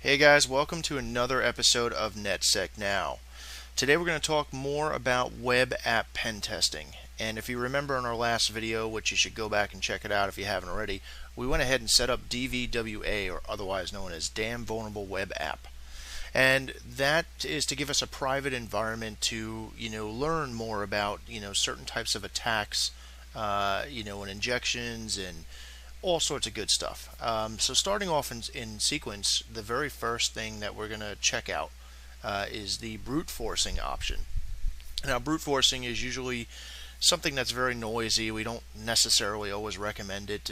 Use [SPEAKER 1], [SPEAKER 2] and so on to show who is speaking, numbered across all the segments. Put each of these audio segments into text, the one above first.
[SPEAKER 1] Hey guys, welcome to another episode of NetSec Now. Today we're going to talk more about web app pen testing. And if you remember in our last video, which you should go back and check it out if you haven't already, we went ahead and set up DVWA, or otherwise known as Damn Vulnerable Web App. And that is to give us a private environment to, learn more about, certain types of attacks, and injections and all sorts of good stuff. So starting off in sequence, the very first thing that we're going to check out is the brute forcing option. Now, brute forcing is usually something that's very noisy. We don't necessarily always recommend it,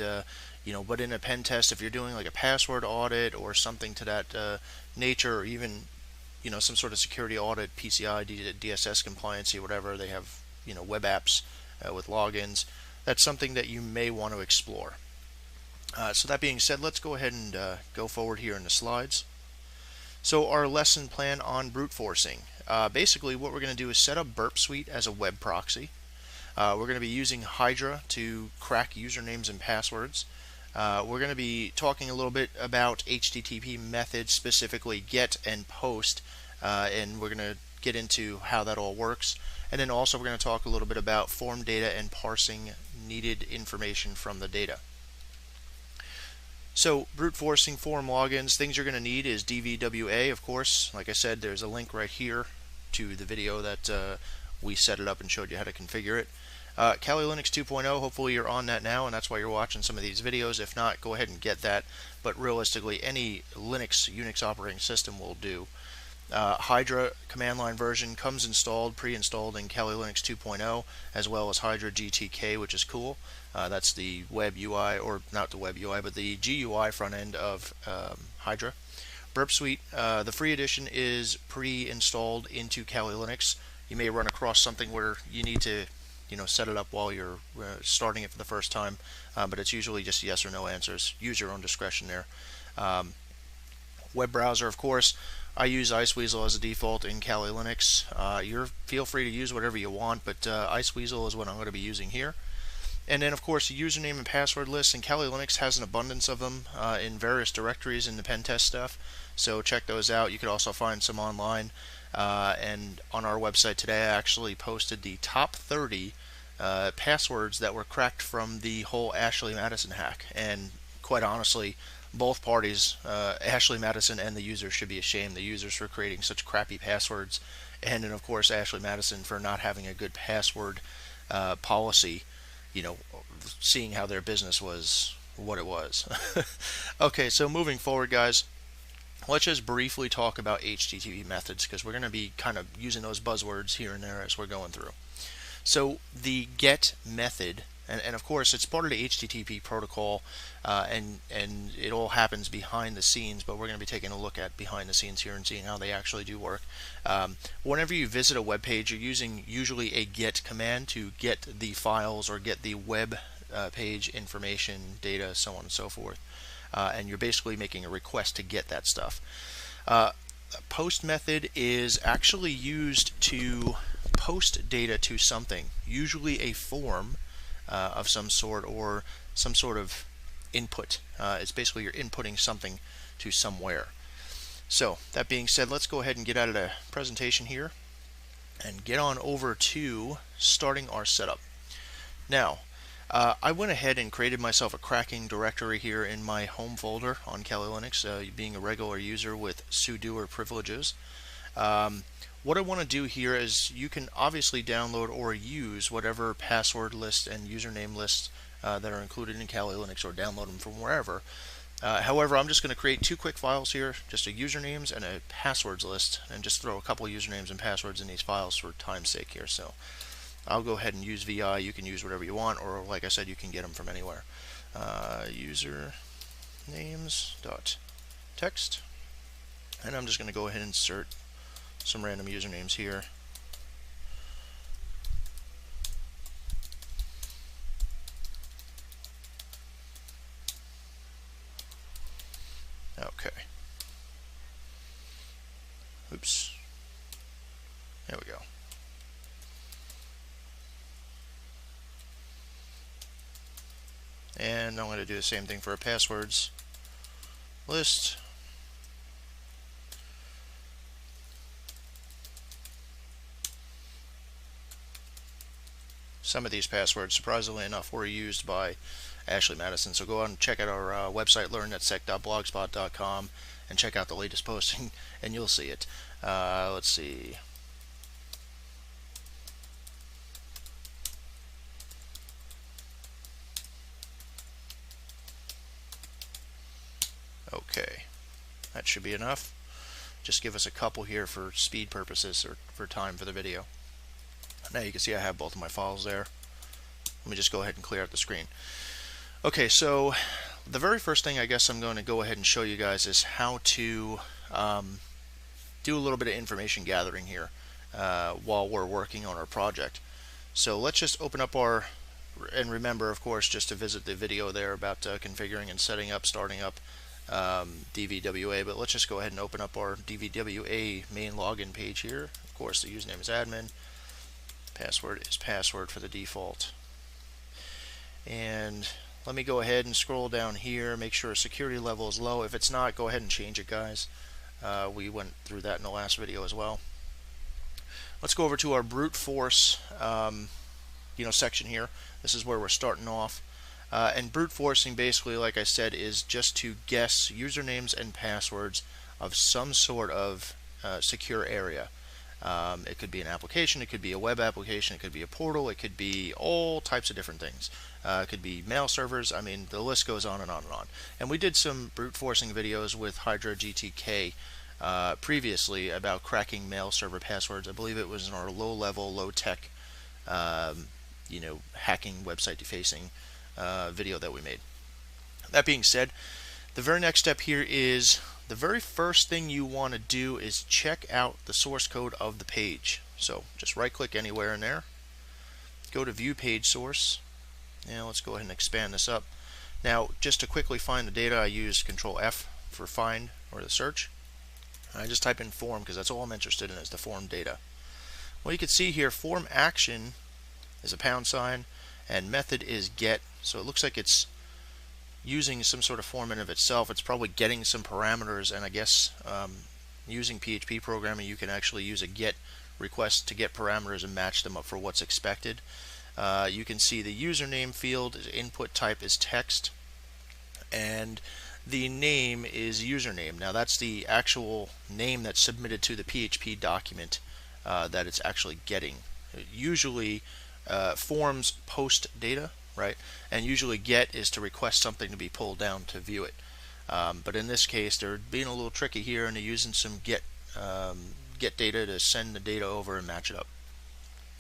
[SPEAKER 1] but in a pen test, if you're doing like a password audit or something to that nature, or even some sort of security audit, PCI, DSS compliancy, whatever, they have web apps with logins. That's something that you may want to explore. So that being said, let's go ahead and go forward here in the slides. So our lesson plan on brute forcing. Basically what we're going to do is set up Burpsuite as a web proxy. We're going to be using Hydra to crack usernames and passwords. We're going to be talking a little bit about HTTP methods, specifically get and post, and we're going to get into how that all works. And then also we're going to talk a little bit about form data and parsing needed information from the data. So brute forcing form logins, things you're going to need is DVWA, of course. Like I said, there's a link right here to the video that we set it up and showed you how to configure it. Kali Linux 2.0, hopefully you're on that now, and that's why you're watching some of these videos. If not, go ahead and get that. But realistically, any Linux, Unix operating system will do. Hydra command line version comes installed, pre-installed in Kali Linux 2.0, as well as Hydra GTK, which is cool. That's the web UI, or not the web UI, but the GUI front end of Hydra. Burpsuite, the free edition, is pre-installed into Kali Linux. You may run across something where you need to set it up while you're starting it for the first time, but it's usually just yes or no answers. Use your own discretion there. Web browser, of course. I use Iceweasel as a default in Kali Linux. Feel free to use whatever you want, but Iceweasel is what I'm going to be using here. And then, of course, the username and password list, and Kali Linux has an abundance of them in various directories in the pen test stuff. So check those out. You could also find some online. And on our website today, I actually posted the top 30 passwords that were cracked from the whole Ashley Madison hack. And quite honestly, both parties, Ashley Madison and the users, should be ashamed. The users for creating such crappy passwords, and then of course Ashley Madison for not having a good password policy, seeing how their business was what it was. Okay, so moving forward, guys, let's just briefly talk about HTTP methods, because we're going to be kind of using those buzzwords here and there as we're going through. So the get method, and of course it's part of the HTTP protocol, and it all happens behind the scenes, but we're going to be taking a look at behind the scenes here and seeing how they actually do work. Whenever you visit a web page, you're using usually a get command to get the files or get the web page information, data, so on and so forth, and you're basically making a request to get that stuff. Post method is actually used to post data to something, usually a form of some sort, or some sort of input. It's basically you're inputting something to somewhere. So that being said, let's go ahead and get out of the presentation here and get on over to starting our setup. Now, I went ahead and created myself a cracking directory here in my home folder on Kali Linux, being a regular user with sudo or privileges. What I want to do here is you can obviously download or use whatever password list and username lists that are included in Kali Linux, or download them from wherever. However, I'm just going to create two quick files here, just a usernames and a passwords list, and just throw a couple usernames and passwords in these files for time's sake here. So I'll go ahead and use VI. You can use whatever you want, or like I said, you can get them from anywhere. Usernames.text, and I'm just going to go ahead and insert some random usernames here. Okay. Oops. There we go. And I'm going to do the same thing for our passwords list. some of these passwords, surprisingly enough, were used by Ashley Madison. So go out and check out our website, learnthatsec.blogspot.com, and check out the latest posting, and you'll see it. Let's see. Okay, that should be enough. Just give us a couple here for speed purposes or for time for the video. Now you can see I have both of my files there. Let me just go ahead and clear out the screen. Okay, so the very first thing I guess I'm going to go ahead and show you guys is how to do a little bit of information gathering here while we're working on our project. So let's just open up our, and remember of course just to visit the video there about configuring and setting up, starting up DVWA, but let's just go ahead and open up our DVWA main login page here. Of course the username is admin, password is password for the default. And let me go ahead and scroll down here, make sure security level is low. If it's not, go ahead and change it, guys. We went through that in the last video as well. Let's go over to our brute force section here. This is where we're starting off. And brute forcing basically, like I said, is just to guess usernames and passwords of some sort of secure area. It could be an application, it could be a web application, it could be a portal, it could be all types of different things. It could be mail servers. I mean, the list goes on and on and on. And we did some brute forcing videos with Hydra GTK previously about cracking mail server passwords. I believe it was in our low-level, low-tech, hacking, website defacing video that we made. That being said, the very next step here is the very first thing you want to do is check out the source code of the page. So just right-click anywhere in there, go to View Page Source. Now let's go ahead and expand this up. Now just to quickly find the data, I use Control F for find or the search. I just type in form because that's all I'm interested in is the form data. Well, you can see here form action is a £, and method is get. So it looks like it's using some sort of form in of itself. It's probably getting some parameters, and I guess using PHP programming you can actually use a get request to get parameters and match them up for what's expected. You can see the username field, input type is text, and the name is username. Now that's the actual name that's submitted to the PHP document that it's actually getting. Usually forms post data, right? And usually get is to request something to be pulled down to view it. But in this case, they're being a little tricky here, and they're using some get data to send the data over and match it up.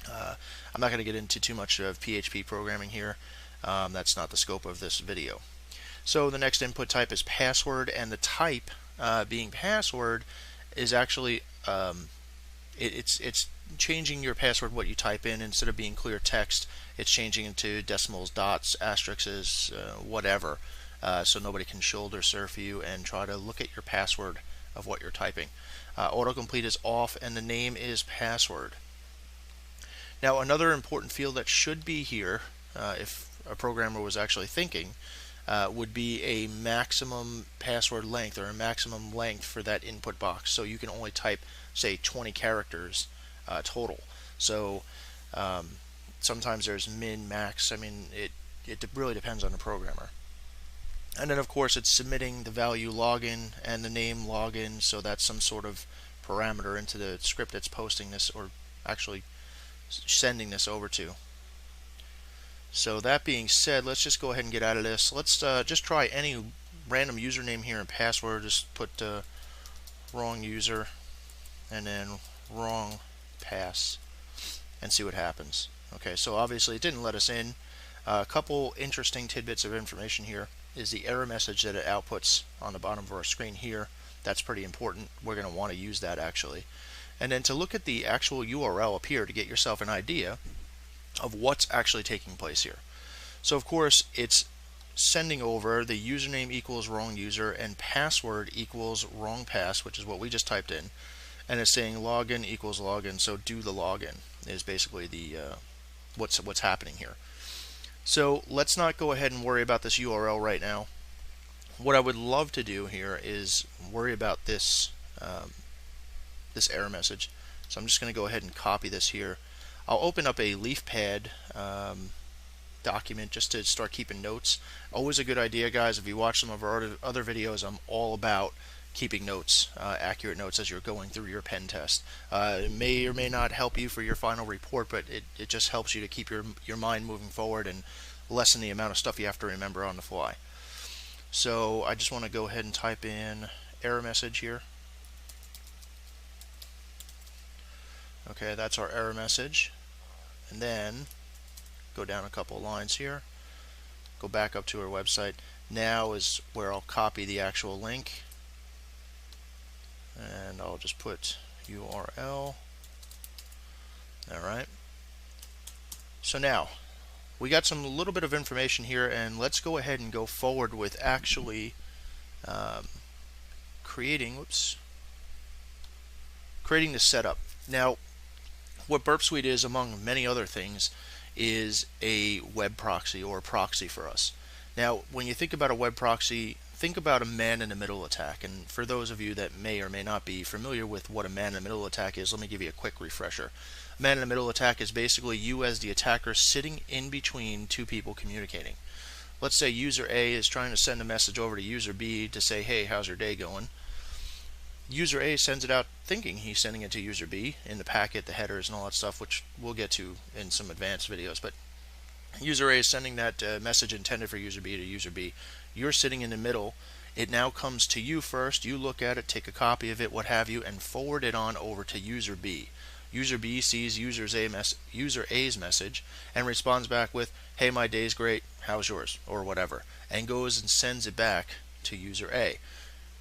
[SPEAKER 1] I'm not going to get into too much of PHP programming here. That's not the scope of this video. So the next input type is password, and the type being password is actually it's changing your password, what you type in. Instead of being clear text, it's changing into decimals, dots, asterisks, whatever, so nobody can shoulder surf you and try to look at your password of what you're typing. Autocomplete is off, and the name is password. Now another important field that should be here, if a programmer was actually thinking, would be a maximum password length or a maximum length for that input box. So you can only type, say, 20 characters total. So sometimes there's min, max. I mean, it really depends on the programmer. And then of course it's submitting the value login and the name login, so that's some sort of parameter into the script that's posting this or actually sending this over to. So that being said, let's just go ahead and get out of this. Let's just try any random username here and password. Just put wrong user and then wrong pass and see what happens. Okay, so obviously it didn't let us in. A couple interesting tidbits of information here is the error message that it outputs on the bottom of our screen here. That's pretty important. We're going to want to use that actually. And then to look at the actual URL up here to get yourself an idea of what's actually taking place here. So of course it's sending over the username equals wrong user and password equals wrong pass, which is what we just typed in, and it's saying login equals login. So do the login is basically the what's happening here. So let's not go ahead and worry about this URL right now. What I would love to do here is worry about this this error message. So I'm just going to go ahead and copy this here. I'll open up a LeafPad document just to start keeping notes. Always a good idea, guys. If you watch some of our other videos, I'm all about keeping notes, accurate notes as you're going through your pen test. It may or may not help you for your final report, but it just helps you to keep your mind moving forward and lessen the amount of stuff you have to remember on the fly. So I just want to go ahead and type in error message here. Okay, that's our error message. And then go down a couple of lines here, go back up to our website. Now is where I'll copy the actual link, and I'll just put URL. Alright, so now we got some little bit of information here, and let's go ahead and go forward with actually creating the setup. Now, what Burpsuite is, among many other things, is a web proxy, or a proxy for us. Now, when you think about a web proxy, think about a man-in-the-middle attack. And for those of you that may or may not be familiar with what a man-in-the-middle attack is, let me give you a quick refresher. A man-in-the-middle attack is basically you as the attacker sitting in between two people communicating. Let's say user A is trying to send a message over to user B to say, hey, how's your day going? User A sends it out thinking he's sending it to user B in the packet, the headers, and all that stuff, which we'll get to in some advanced videos. But user A is sending that message intended for user B to user B. You're sitting in the middle. It now comes to you first. You look at it, take a copy of it, what have you, and forward it on over to user B. User B sees user A's message and responds back with, hey, my day's great, how's yours, or whatever, and goes and sends it back to user A.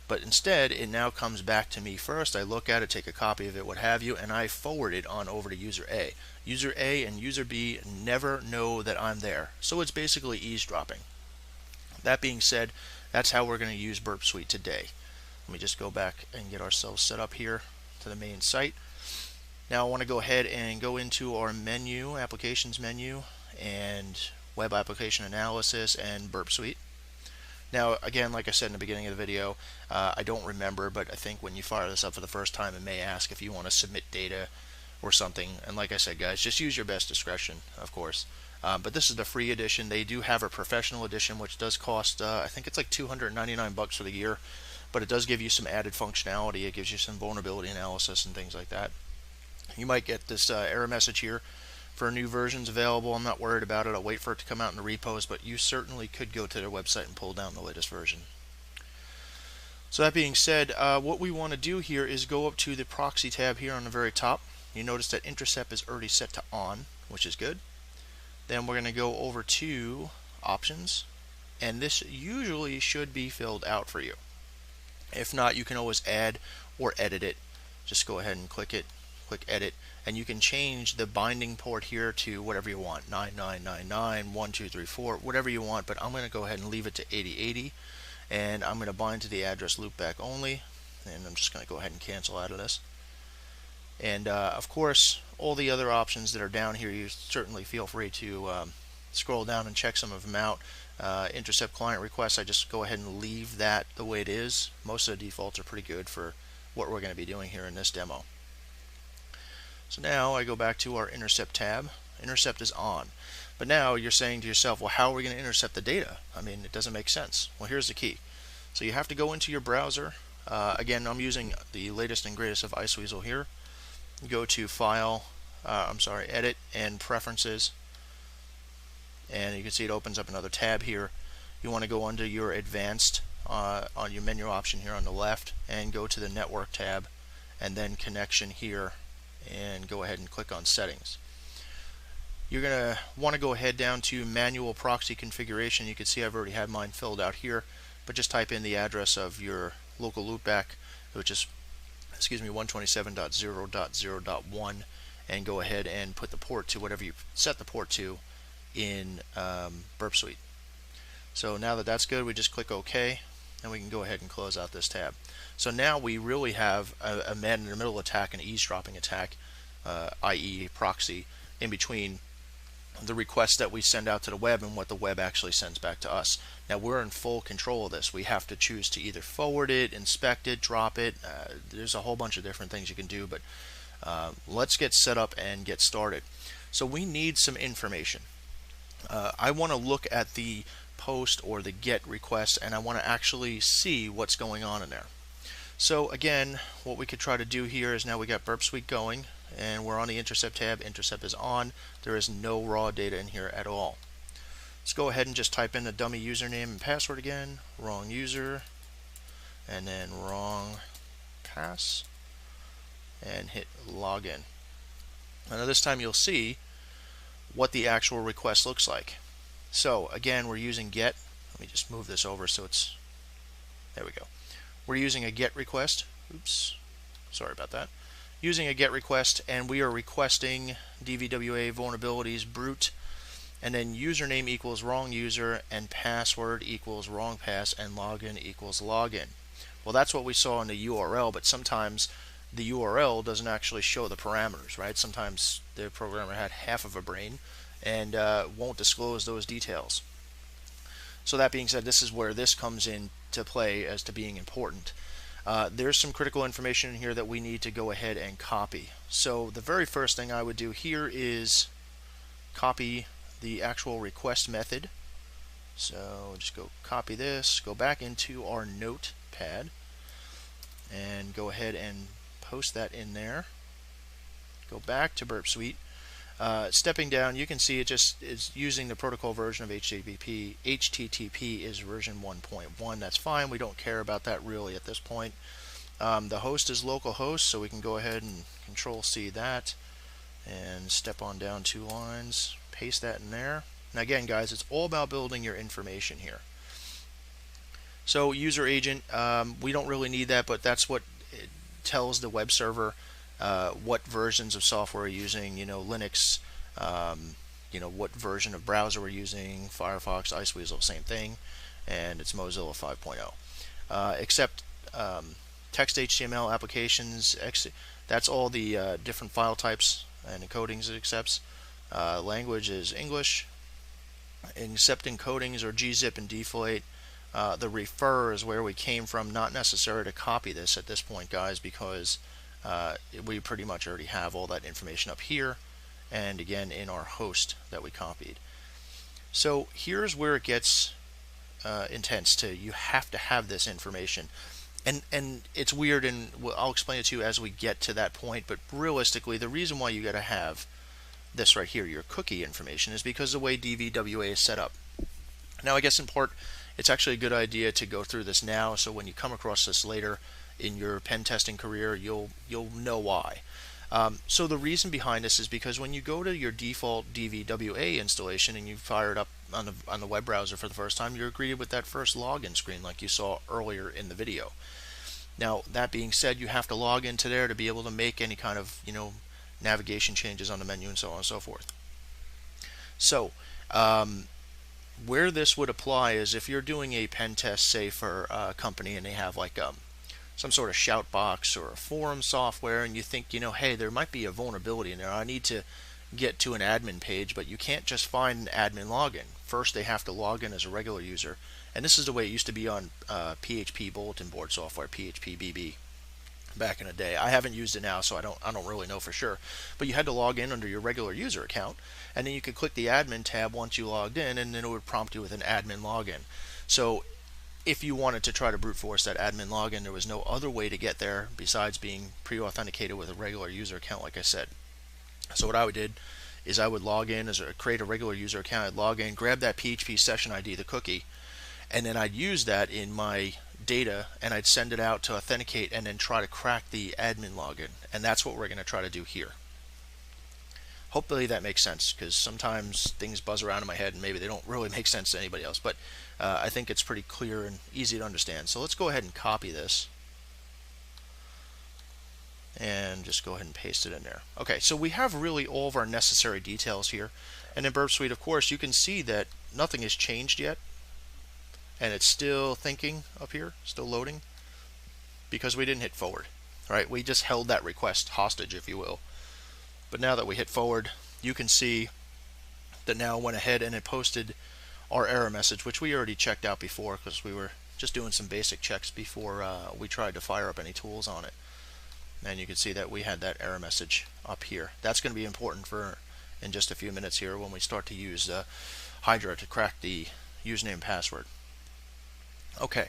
[SPEAKER 1] But instead, it now comes back to me first. I look at it, take a copy of it, what have you, and I forward it on over to user A. User A and user B never know that I'm there, so it's basically eavesdropping. That being said, that's how we're going to use Burpsuite today. Let me just go back and get ourselves set up here to the main site. Now I want to go ahead and go into our menu, applications menu, and web application analysis and Burpsuite. Now, again, like I said in the beginning of the video, I don't remember, but I think when you fire this up for the first time, it may ask if you want to submit data or something. And like I said, guys, just use your best discretion, of course. But this is the free edition. They do have a professional edition, which does cost, I think it's like $299 for the year, but it does give you some added functionality. It gives you some vulnerability analysis and things like that. You might get this error message here for new versions available. I'm not worried about it. I'll wait for it to come out in the repos, but you certainly could go to their website and pull down the latest version. So that being said, what we want to do here is go up to the proxy tab here on the very top. You notice that intercept is already set to on, which is good. Then we're going to go over to options, and this usually should be filled out for you. If not, you can always add or edit it. Just go ahead and click it, click edit, and you can change the binding port here to whatever you want, 9999, 1234, whatever you want, but I'm going to go ahead and leave it to 8080, and I'm going to bind to the address loopback only, and I'm just going to go ahead and cancel out of this. And of course, all the other options that are down here, you certainly feel free to scroll down and check some of them out. Intercept client requests, I just go ahead and leave that the way it is. Most of the defaults are pretty good for what we're going to be doing here in this demo. So now I go back to our intercept tab. Intercept is on. But now you're saying to yourself, well, how are we going to intercept the data? I mean, it doesn't make sense. Well, here's the key. So you have to go into your browser. Again, I'm using the latest and greatest of Iceweasel here. Go to File, Edit and Preferences, and you can see it opens up another tab here. You want to go under your Advanced on your menu option here on the left, and go to the Network tab, and then Connection here, and go ahead and click on Settings. You're going to want to go ahead down to Manual Proxy Configuration. You can see I've already had mine filled out here, but just type in the address of your local loopback, which is 127.0.0.1, and go ahead and put the port to whatever you set the port to in Burpsuite. So now that that's good, we just click OK, and we can go ahead and close out this tab. So now we really have a man-in-the-middle attack, an eavesdropping attack, i.e. proxy, in between the requests that we send out to the web and what the web actually sends back to us. Now we're in full control of this. We have to choose to either forward it, inspect it, drop it. There's a whole bunch of different things you can do, but Let's get set up and get started. So we need some information. I want to look at the post or the get request, and I want to actually see what's going on in there. So again, what we could try to do here is, now we got Burpsuite going and we're on the Intercept tab. Intercept is on. There is no raw data in here at all. Let's go ahead and just type in the dummy username and password again. Wrong user, and then wrong pass, and hit login. Now this time you'll see what the actual request looks like. So again, we're using get. Let me just move this over so it's, there we go. We're using a get request. Oops, sorry about that. Using a get request, and we are requesting DVWA vulnerabilities brute, and then username equals wrong user, and password equals wrong pass, and login equals login. Well, that's what we saw in the URL, but sometimes the URL doesn't actually show the parameters, right? Sometimes the programmer had half of a brain and won't disclose those details. So that being said, this is where this comes in to play as to being important. There's some critical information in here that we need to go ahead and copy. So the very first thing I would do here is copy the actual request method. So just go copy this, go back into our notepad, and go ahead and post that in there. Go back to Burpsuite. Stepping down, you can see it just is using the protocol version of HTTP. HTTP is version 1.1. That's fine. We don't care about that really at this point. The host is localhost, so we can go ahead and Control-C that and step on down 2 lines, paste that in there. Now again, guys, it's all about building your information here. So user agent, we don't really need that, but that's what it tells the web server what versions of software we're using, Linux, what version of browser we're using, Firefox, Iceweasel, same thing, and it's Mozilla 5.0. Except text HTML applications, that's all the different file types and encodings it accepts. Language is English. Except encodings or gzip and deflate. The refer is where we came from. Not necessary to copy this at this point, guys, because we pretty much already have all that information up here, and again in our host that we copied. So here's where it gets intense too. You have to have this information, and it's weird, and I'll explain it to you as we get to that point. But realistically, the reason why you got to have this right here, your cookie information, is because the way DVWA is set up. Now I guess in part it's actually a good idea to go through this now, so when you come across this later in your pen testing career, you'll know why. So the reason behind this is because when you go to your default DVWA installation and you fire it up on the web browser for the first time, you're greeted with that first login screen like you saw earlier in the video. Now that being said, you have to log into there to be able to make any kind of navigation changes on the menu and so on and so forth. So where this would apply is if you're doing a pen test, say for a company, and they have like some sort of shout box or a forum software, and you think, hey, there might be a vulnerability in there. I need to get to an admin page, but you can't just find an admin login. First, they have to log in as a regular user, and this is the way it used to be on PHP bulletin board software, PHP BB, back in the day. I haven't used it now, so I don't really know for sure. But you had to log in under your regular user account, and then you could click the admin tab once you logged in, and then it would prompt you with an admin login. So if you wanted to try to brute force that admin login, there was no other way to get there besides being pre-authenticated with a regular user account, like I said. So what I did is I would log in create a regular user account. I'd log in, grab that PHP session ID, the cookie, and then I'd use that in my data, and I'd send it out to authenticate and then try to crack the admin login. And that's what we're going to try to do here. Hopefully that makes sense, because sometimes things buzz around in my head and maybe they don't really make sense to anybody else, but I think it's pretty clear and easy to understand. So let's go ahead and copy this and just go ahead and paste it in there. Okay, so we have really all of our necessary details here, and in Burpsuite, of course, you can see that nothing has changed yet, and it's still thinking up here, still loading, because we didn't hit forward. Right? We just held that request hostage, if you will. But now that we hit forward, you can see that now it went ahead and it posted our error message, which we already checked out before because we were just doing some basic checks before we tried to fire up any tools on it. and you can see that we had that error message up here. That's going to be important for in just a few minutes here when we start to use Hydra to crack the username and password. Okay,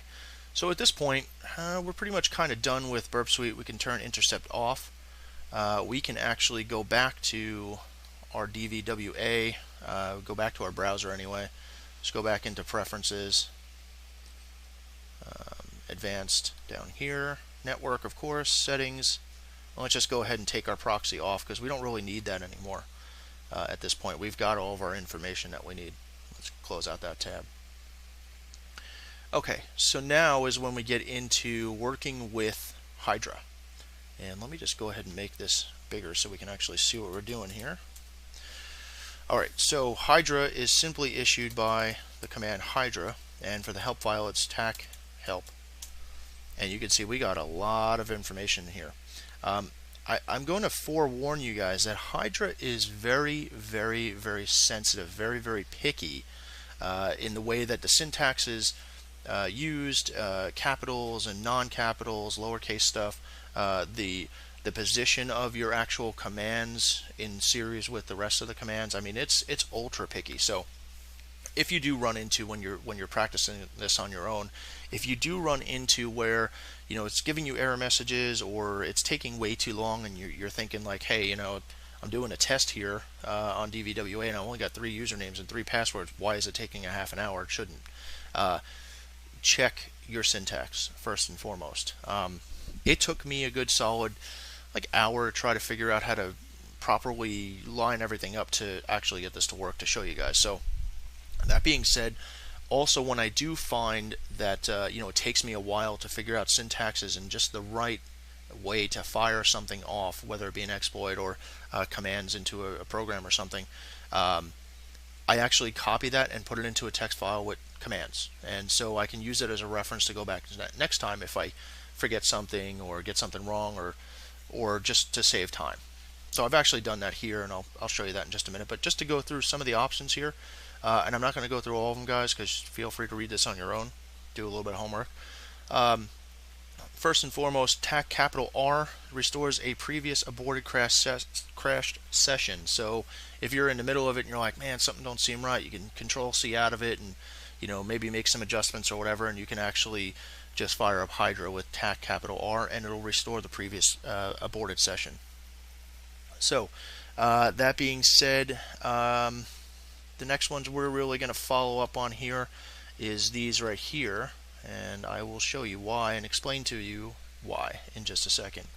[SPEAKER 1] so at this point we're pretty much kind of done with Burpsuite. We can turn intercept off. We can actually go back to our DVWA, go back to our browser anyway. Just go back into preferences, advanced down here, network of course, settings. Let's just go ahead and take our proxy off because we don't really need that anymore. At this point we've got all of our information that we need. Let's close out that tab. Okay, so now is when we get into working with Hydra. And let me just go ahead and make this bigger so we can actually see what we're doing here. Alright, so Hydra is simply issued by the command Hydra, and for the help file it's tac help. And you can see we got a lot of information here. I'm going to forewarn you guys that Hydra is very, very, very sensitive, very, very picky in the way that the syntax is used, capitals and non-capitals, lowercase stuff, the position of your actual commands in series with the rest of the commands. I mean, it's ultra picky. So if you do run into, when you're practicing this on your own, if you do run into where it's giving you error messages or it's taking way too long and you're thinking like, hey, I'm doing a test here on DVWA and I only got 3 usernames and 3 passwords, why is it taking a half an hour? It shouldn't. Check your syntax first and foremost. It took me a good solid hour to try to figure out how to properly line everything up to actually get this to work to show you guys. So that being said, also when I do find that it takes me a while to figure out syntaxes and just the right way to fire something off, whether it be an exploit or commands into a program or something, I actually copy that and put it into a text file with commands, and so I can use it as a reference to go back to that next time if I forget something or get something wrong or just to save time. So I've actually done that here, and I'll show you that in just a minute. But just to go through some of the options here, and I'm not going to go through all of them, guys, because feel free to read this on your own, do a little bit of homework. First and foremost, tac capital R restores a previous aborted crashed session. So if you're in the middle of it and you're like, man, something don't seem right, you can Control C out of it and maybe make some adjustments or whatever, and you can actually just fire up Hydra with tac capital R and it'll restore the previous aborted session. So that being said, the next ones we're really going to follow up on here is these right here, and I will show you why and explain to you why in just a second.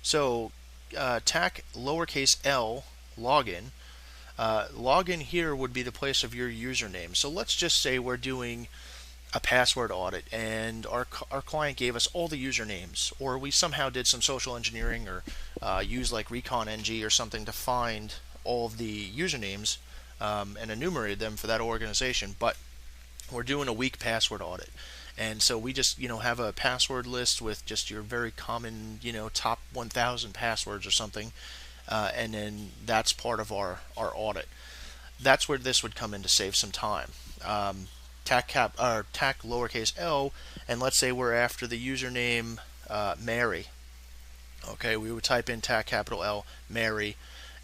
[SPEAKER 1] So tac lowercase l login. Login here would be the place of your username. So let's just say we're doing a password audit and our client gave us all the usernames, or we somehow did some social engineering or use like recon ng or something to find all of the usernames and enumerated them for that organization, but we're doing a weak password audit. And so we just have a password list with just your very common top 1,000 passwords or something, and then that's part of our audit. That's where this would come in to save some time. Tac lowercase l, and let's say we're after the username Mary. Okay, we would type in tac capital L Mary,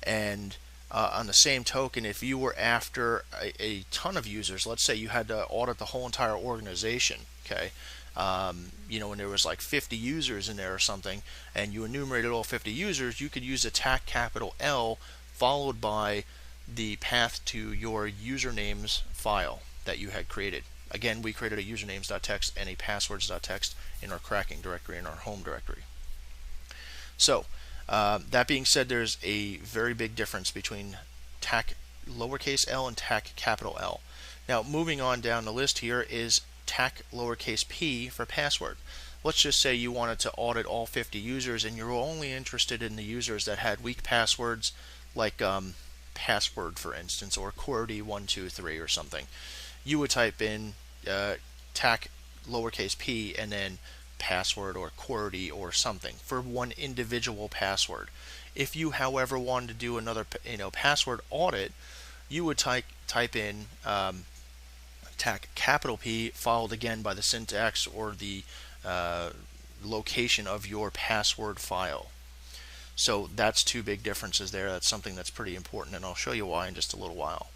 [SPEAKER 1] and on the same token, if you were after a ton of users, let's say you had to audit the whole entire organization, okay, when there was like 50 users in there or something, and you enumerated all 50 users, you could use a tac capital L followed by the path to your usernames file that you had created. Again, we created a usernames.txt and a passwords.txt in our cracking directory, in our home directory. So that being said, there's a very big difference between tac lowercase l and tac capital L. Now moving on down the list here is tac lowercase p for password. Let's just say you wanted to audit all 50 users and you're only interested in the users that had weak passwords, like password for instance, or QWERTY123 or something. You would type in tac lowercase p and then password or QWERTY or something for one individual password. If you, however, wanted to do another password audit, you would type in tac capital P followed again by the syntax or the location of your password file. So that's two big differences there. That's something that's pretty important, and I'll show you why in just a little while.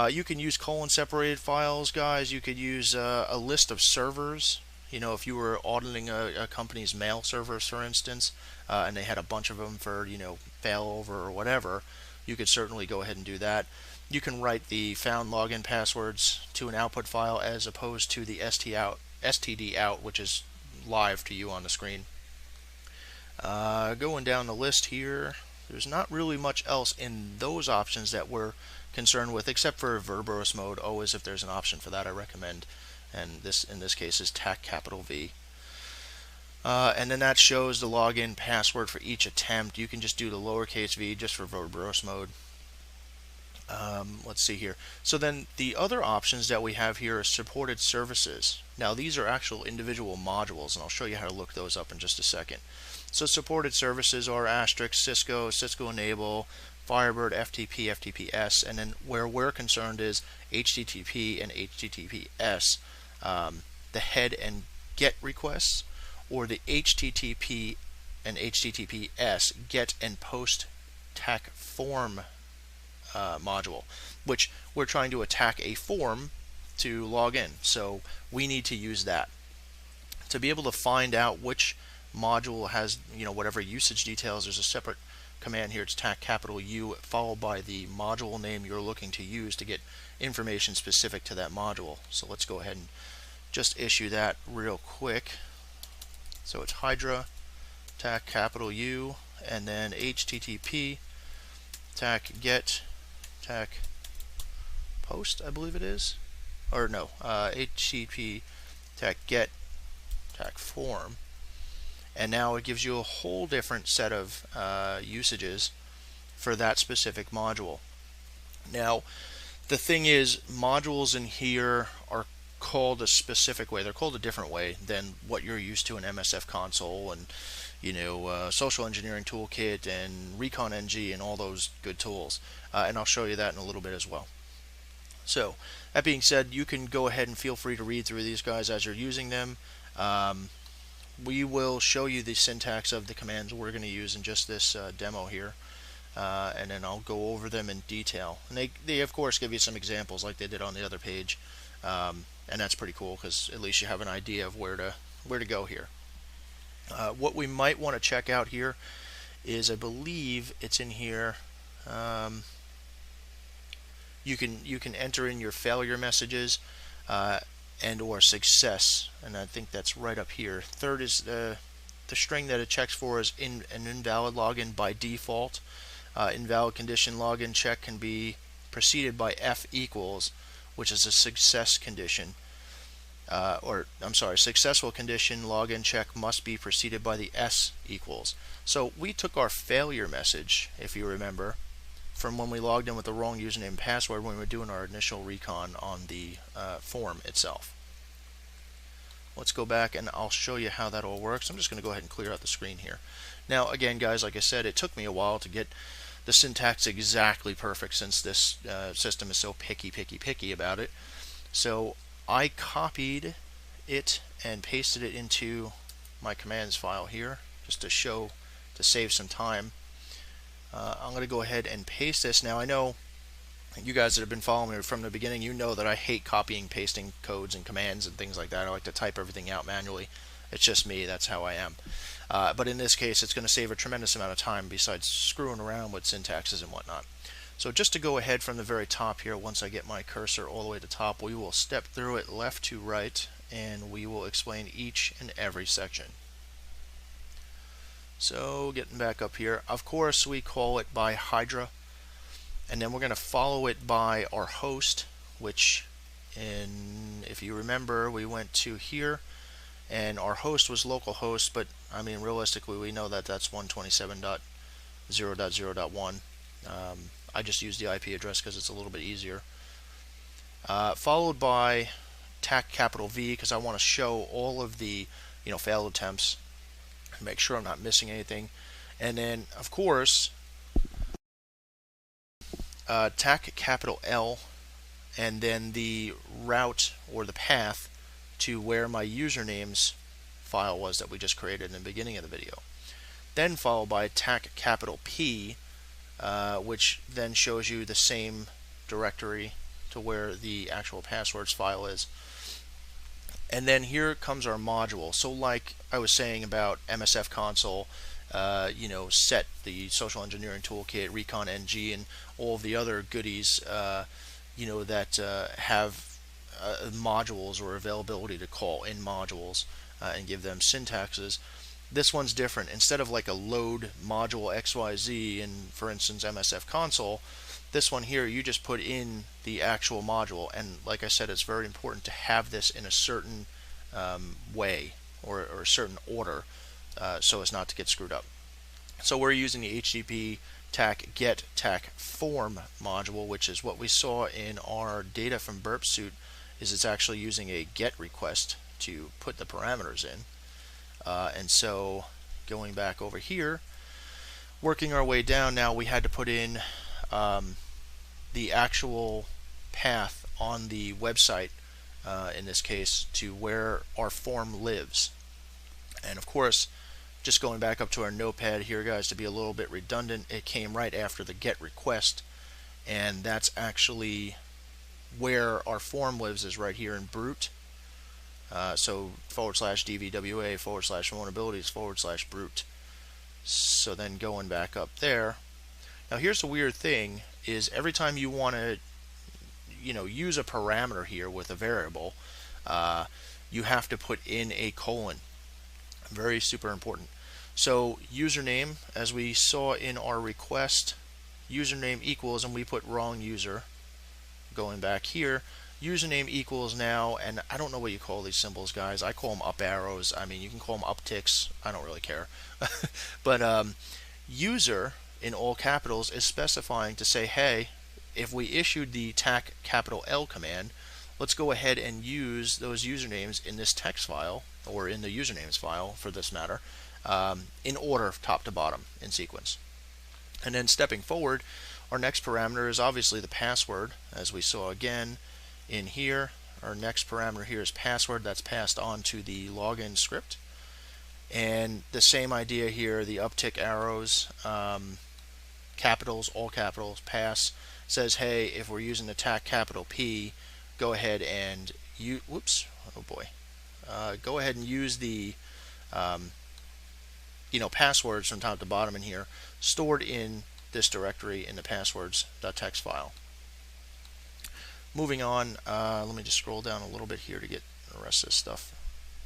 [SPEAKER 1] You can use colon separated files, guys. You could use a list of servers. You know, if you were auditing a company's mail servers, for instance, and they had a bunch of them for, you know, failover or whatever, you could certainly go ahead and do that. You can write the found login passwords to an output file as opposed to the std out, which is live to you on the screen. Going down the list here, there's not really much else in those options that we're concerned with, except for verbose mode. Always, if there's an option for that, I recommend. And this, in this case, is TAC capital V. And then that shows the login password for each attempt. You can just do the lowercase v just for verbose mode. Let's see here. So then the other options that we have here are supported services. Now these are actual individual modules, and I'll show you how to look those up in just a second. So supported services are asterisk, Cisco, Cisco Enable, Firebird, FTP, FTPS, and then where we're concerned is HTTP and HTTPS, the head and get requests, or the HTTP and HTTPS get and post TAC form module, which we're trying to attack a form to log in. So we need to use that. To be able to find out which module has, you know, whatever usage details, there's a separate command here. It's TAC capital U followed by the module name you're looking to use to get information specific to that module. So let's go ahead and just issue that real quick. So it's Hydra, TAC capital U, and then HTTP, TAC get, TAC post, I believe it is, or no, HTTP, TAC get, TAC form, and now it gives you a whole different set of usages for that specific module. Now, the thing is, modules in here are called a specific way. They're called a different way than what you're used to in MSF console and, you know, social engineering toolkit and recon ng and all those good tools, and I'll show you that in a little bit as well. So that being said, you can go ahead and feel free to read through these guys as you're using them. We will show you the syntax of the commands we're going to use in just this demo here, and then I'll go over them in detail, and they of course give you some examples like they did on the other page, and that's pretty cool because at least you have an idea of where to go here. What we might want to check out here is, I believe it's in here, you can enter in your failure messages and or success, and I think that's right up here. Third is the string that it checks for is an invalid login by default. Invalid condition login check can be preceded by F equals, which is a success condition. Or I'm sorry, successful condition login check must be preceded by the S equals. So we took our failure message, if you remember, from when we logged in with the wrong username and password when we were doing our initial recon on the form itself. Let's go back and I'll show you how that all works. I'm just going to go ahead and clear out the screen here. Now again, guys, like I said, it took me a while to get the syntax exactly perfect since this system is so picky about it. So I copied it and pasted it into my commands file here just to save some time. I'm going to go ahead and paste this. Now I know you guys that have been following me from the beginning, you know that I hate copying, pasting codes and commands and things like that. I like to type everything out manually. It's just me, that's how I am. But in this case, it's going to save a tremendous amount of time besides screwing around with syntaxes and whatnot. So just to go ahead from the very top here, once I get my cursor all the way to the top, we will step through it left to right, and we will explain each and every section. So getting back up here, of course we call it by Hydra, and then we're going to follow it by our host, which if you remember, we went to here and our host was localhost, but I mean realistically we know that that's 127.0.0.1. I just use the IP address because it's a little bit easier. Followed by TAC capital V, because I want to show all of the failed attempts and make sure I'm not missing anything. And then of course TAC capital L, and then the route or the path to where my username's file was that we just created in the beginning of the video. then followed by tac capital P, which then shows you the same directory to where the actual passwords file is. And then here comes our module. So like I was saying about MSF console, set the social engineering toolkit, recon ng, and all of the other goodies, that have modules or availability to call in modules and give them syntaxes. This one's different. Instead of like a load module XYZ in, for instance, MSF console, this one here, you just put in the actual module. And like I said, it's very important to have this in a certain way or a certain order so as not to get screwed up. So we're using the HTTP tac get tac form module, which is what we saw in our data from Burpsuite. Is it's actually using a get request to put the parameters in. And so going back over here, working our way down, now we had to put in the actual path on the website, in this case, to where our form lives. And of course, just going back up to our notepad here, guys, to be a little bit redundant, it came right after the get request, and that's actually where our form lives, is right here in brute. So / DVWA / vulnerabilities / brute. So then going back up there, now here's the weird thing, is every time you want to use a parameter here with a variable, you have to put in a colon. Very super important. So username, as we saw in our request, username equals, and we put wrong user. Going back here, username equals now, and I don't know what you call these symbols, guys. I call them up arrows. I mean, you can call them upticks. I don't really care. But user in all capitals is specifying to say, hey, if we issued the tac capital L command, let's go ahead and use those usernames in this text file, or in the usernames file for this matter, in order top to bottom in sequence. And then stepping forward, our next parameter is obviously the password, as we saw again in here. Our next parameter here is password. That's passed on to the login script. And the same idea here, the uptick arrows, capitals, all capitals, pass, says, hey, if we're using the tac capital P, go ahead and go ahead and use the passwords from top to bottom in here, stored in this directory in the passwords.txt file. Moving on, let me just scroll down a little bit here to get the rest of this stuff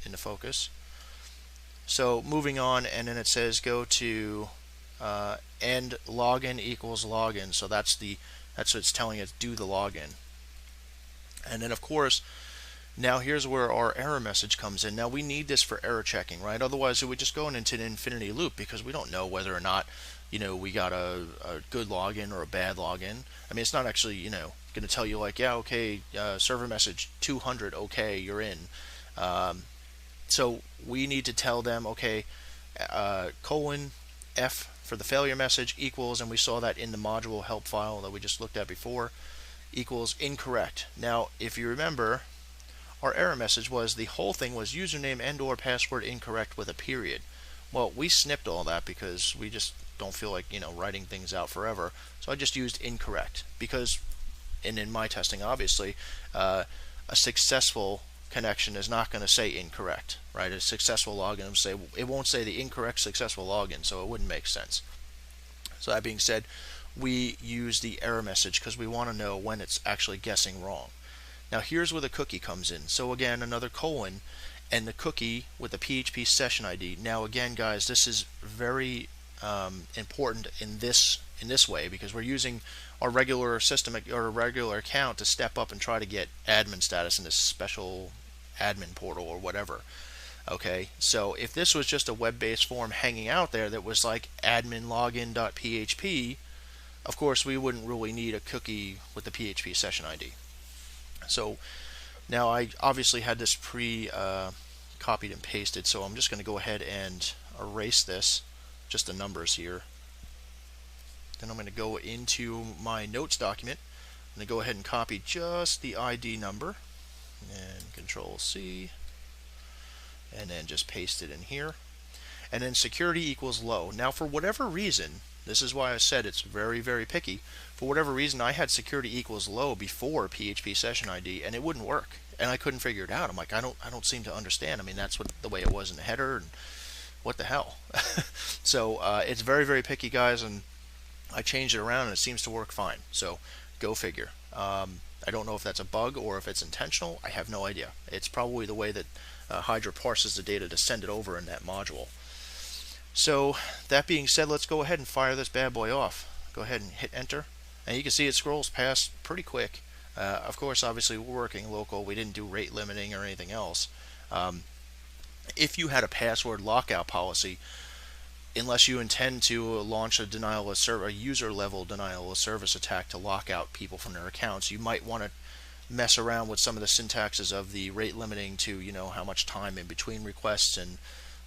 [SPEAKER 1] into focus. So moving on, and then it says go to end login equals login. So that's what it's telling us, do the login. And then of course, now here's where our error message comes in. Now we need this for error checking, right? Otherwise it would just go into an infinity loop, because we don't know whether or not we got a good login or a bad login. I mean, it's not actually going to tell you like, yeah, okay, server message 200, okay, you're in. So we need to tell them, okay, colon F for the failure message equals, and we saw that in the module help file that we just looked at before, equals incorrect. Now if you remember, our error message was the whole thing was username and or password incorrect with a period. Well, we snipped all that because we just don't feel like writing things out forever, so I just used incorrect, because and in my testing obviously a successful connection is not going to say incorrect, right? A successful login it won't say the incorrect successful login, so it wouldn't make sense. So that being said, we use the error message because we want to know when it's actually guessing wrong. Now here's where the cookie comes in. So again, another colon, and the cookie with the PHP session ID. Now again, guys, this is very important in this way, because we're using our regular system or a regular account to step up and try to get admin status in this special admin portal or whatever. Okay, so if this was just a web-based form hanging out there that was like admin login.php, of course we wouldn't really need a cookie with the PHP session ID. So now I obviously had this copied and pasted, so I'm just going to go ahead and erase this, just the numbers here. Then I'm going to go into my notes document. I'm going to go ahead and copy just the ID number, and Control C, and then just paste it in here. and then security equals low. Now, for whatever reason, this is why I said it's very, very picky. For whatever reason, I had security equals low before PHP session ID, and it wouldn't work, and I couldn't figure it out. I'm like, I don't seem to understand. I mean, that's what the way it was in the header, and what the hell? So it's very, very picky, guys, and I changed it around, and it seems to work fine. So go figure. I don't know if that's a bug or if it's intentional. I have no idea. It's probably the way that Hydra parses the data to send it over in that module. So that being said, let's go ahead and fire this bad boy off. Go ahead and hit enter, and you can see it scrolls past pretty quick. Of course, obviously we're working local. We didn't do rate limiting or anything else. If you had a password lockout policy, unless you intend to launch a denial of service, a user level denial of service attack to lock out people from their accounts, you might want to mess around with some of the syntaxes of the rate limiting to, you know, how much time in between requests and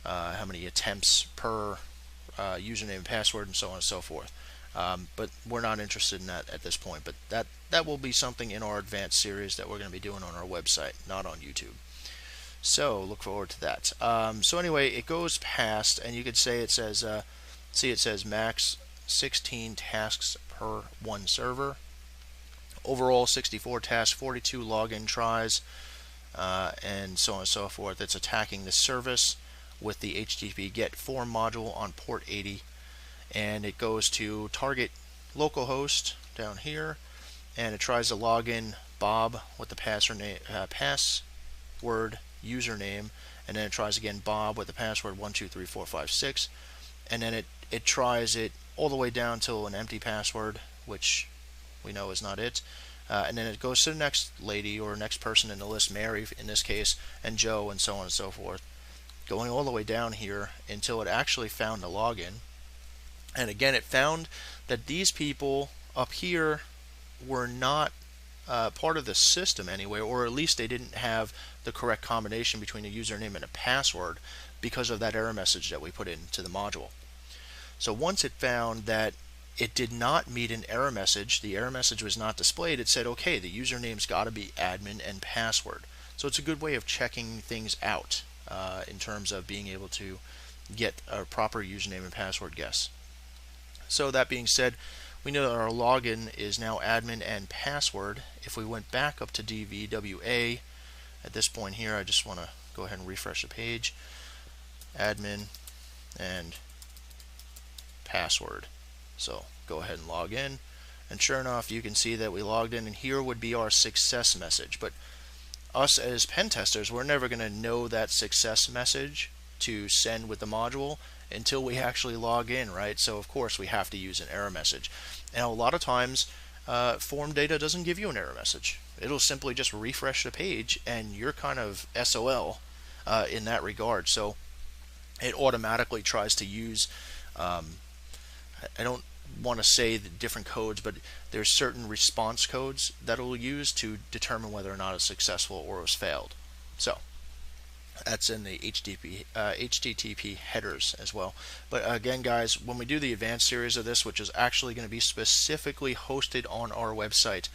[SPEAKER 1] how many attempts per username and password, and so on and so forth. But we're not interested in that at this point. But that will be something in our advanced series that we're going to be doing on our website, not on YouTube. So look forward to that. So anyway, it goes past, and you could say it says, see, it says max 16 tasks per one server. Overall 64 tasks, 42 login tries, and so on and so forth. It's attacking the service with the HTTP GET form module on port 80, and it goes to target localhost down here, and it tries to log in Bob with the password username, and then it tries again Bob with the password 123456, and then it tries it all the way down to an empty password, which we know is not it. And then it goes to the next lady or next person in the list, Mary in this case, and Joe, and so on and so forth, going all the way down here until it actually found the login. And again, it found that these people up here were not part of the system anyway, or at least they didn't have the correct combination between a username and a password because of that error message that we put into the module. So once it found that it did not meet an error message, the error message was not displayed, it said, okay, the username's got to be admin and password. So it's a good way of checking things out in terms of being able to get a proper username and password guess. So that being said, we know that our login is now admin and password. If we went back up to DVWA, at this point here, I just want to go ahead and refresh the page. Admin and password. So go ahead and log in, and sure enough, you can see that we logged in, and here would be our success message. But us as pen testers, we're never going to know that success message to send with the module until we actually log in, right? So of course we have to use an error message. And a lot of times form data doesn't give you an error message. It'll simply just refresh the page, and you're kind of SOL in that regard. So it automatically tries to use, I don't want to say the different codes, but there's certain response codes that it'll use to determine whether or not it's successful or it's failed. So that's in the HTTP headers as well. But again, guys, when we do the advanced series of this, which is actually going to be specifically hosted on our website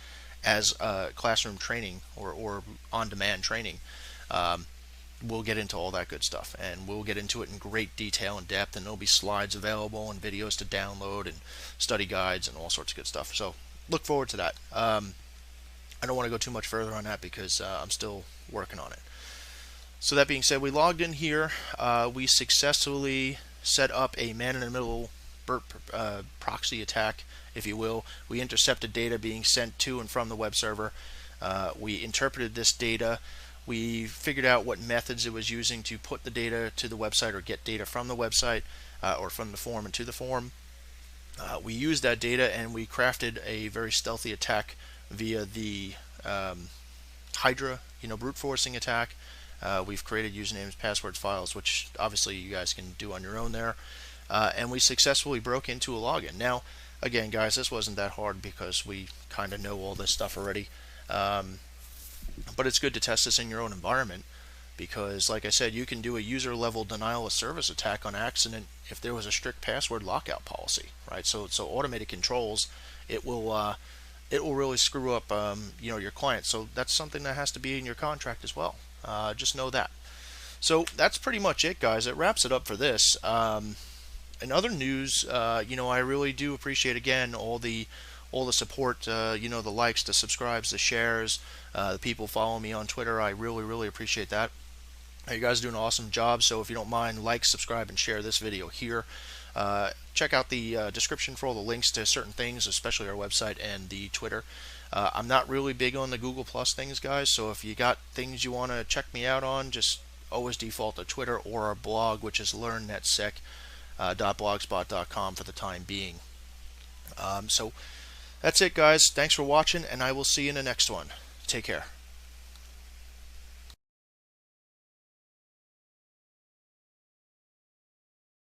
[SPEAKER 1] as classroom training or on-demand training, we'll get into all that good stuff, and we'll get into it in great detail and depth, and there'll be slides available and videos to download and study guides and all sorts of good stuff. So look forward to that. I don't want to go too much further on that because I'm still working on it. So that being said, we logged in here. We successfully set up a man-in-the-middle proxy attack, if you will. We intercepted data being sent to and from the web server. We interpreted this data. We figured out what methods it was using to put the data to the website or get data from the website or from the form into the form. We used that data, and we crafted a very stealthy attack via the Hydra, brute forcing attack. We've created usernames, passwords, files, which obviously you guys can do on your own there. And we successfully broke into a login. Now, again, guys, this wasn't that hard because we kind of know all this stuff already. But it's good to test this in your own environment because, like I said, you can do a user-level denial of service attack on accident if there was a strict password lockout policy, right? So automated controls, it will really screw up your client. So that's something that has to be in your contract as well. Just know that. So that's pretty much it, guys. It wraps it up for this. In other news, I really do appreciate again all the support. The likes, the subscribes, the shares, the people following me on Twitter. I really, really appreciate that. You guys are doing an awesome job. So if you don't mind, like, subscribe, and share this video here. Check out the description for all the links to certain things, especially our website and the Twitter. I'm not really big on the Google Plus things, guys. So if you got things you want to check me out on, just always default to Twitter or our blog, which is learnnetsec.blogspot.com for the time being. So that's it, guys. Thanks for watching, and I will see you in the next one. Take care.